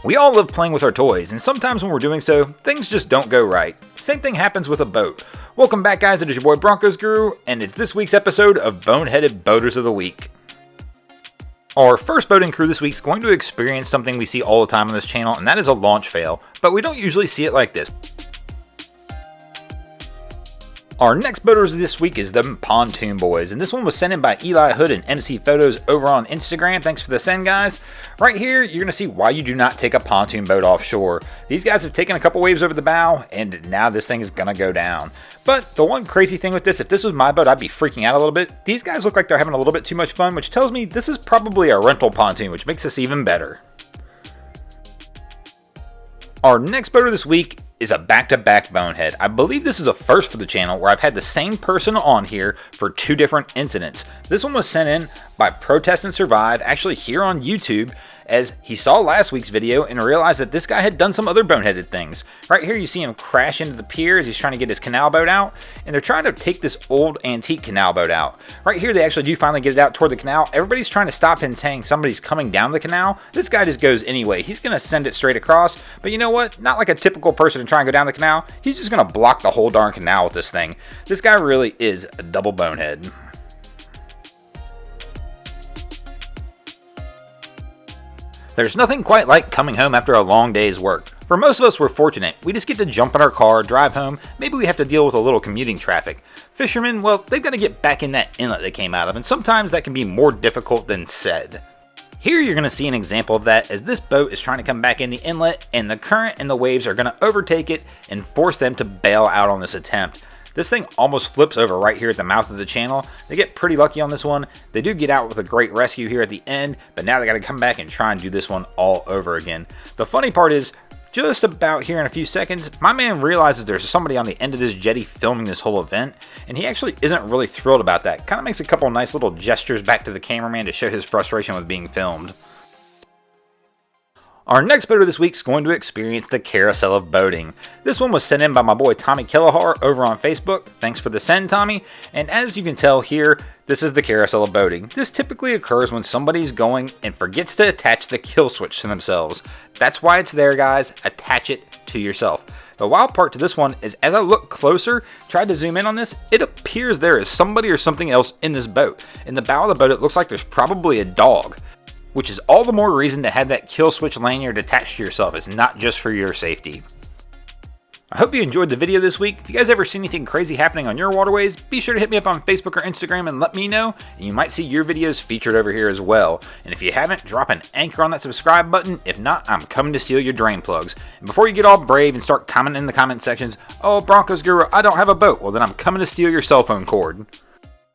We all love playing with our toys, and sometimes when we're doing so, things just don't go right. Same thing happens with a boat. Welcome back, guys. It is your boy Broncos Guru, and it's this week's episode of Boneheaded Boaters of the Week. Our first boating crew this week is going to experience something we see all the time on this channel, and that is a launch fail, but we don't usually see it like this. Our next boaters this week is the Pontoon Boys, and this one was sent in by Eli Hood and MC Photos over on Instagram. Thanks for the send, guys. Right here, you're going to see why you do not take a pontoon boat offshore. These guys have taken a couple waves over the bow, and now this thing is going to go down. But the one crazy thing with this, if this was my boat, I'd be freaking out a little bit. These guys look like they're having a little bit too much fun, which tells me this is probably a rental pontoon, which makes this even better. Our next boater this week is a back-to-back bonehead. I believe this is a first for the channel where I've had the same person on here for two different incidents. This one was sent in by Protest and Survive, actually here on YouTube, as he saw last week's video and realized that this guy had done some other boneheaded things. Right here you see him crash into the pier as he's trying to get his canal boat out, and they're trying to take this old antique canal boat out. Right here they actually do finally get it out toward the canal. Everybody's trying to stop him saying somebody's coming down the canal. This guy just goes anyway. He's going to send it straight across, but you know what? Not like a typical person to try and go down the canal. He's just going to block the whole darn canal with this thing. This guy really is a double bonehead. There's nothing quite like coming home after a long day's work. For most of us, we're fortunate. We just get to jump in our car, drive home. Maybe we have to deal with a little commuting traffic. Fishermen, well, they've got to get back in that inlet they came out of, and sometimes that can be more difficult than said. Here you're going to see an example of that as this boat is trying to come back in the inlet, and the current and the waves are going to overtake it and force them to bail out on this attempt. This thing almost flips over right here at the mouth of the channel. They get pretty lucky on this one. They do get out with a great rescue here at the end, but now they got to come back and try and do this one all over again. The funny part is, just about here in a few seconds, my man realizes there's somebody on the end of this jetty filming this whole event, and he actually isn't really thrilled about that. Kind of makes a couple nice little gestures back to the cameraman to show his frustration with being filmed. Our next boater this week is going to experience the Carousel of Boating. This one was sent in by my boy Tommy Kellahar over on Facebook. Thanks for the send, Tommy. And as you can tell here, this is the Carousel of Boating. This typically occurs when somebody's going and forgets to attach the kill switch to themselves. That's why it's there, guys. Attach it to yourself. The wild part to this one is as I look closer, tried to zoom in on this, it appears there is somebody or something else in this boat. In the bow of the boat, it looks like there's probably a dog, which is all the more reason to have that kill switch lanyard attached to yourself. It's not just for your safety. I hope you enjoyed the video this week. If you guys ever see anything crazy happening on your waterways, be sure to hit me up on Facebook or Instagram and let me know, and you might see your videos featured over here as well. And if you haven't, drop an anchor on that subscribe button. If not, I'm coming to steal your drain plugs. And before you get all brave and start commenting in the comment sections, "Oh, Broncos Guru, I don't have a boat," well then I'm coming to steal your cell phone cord.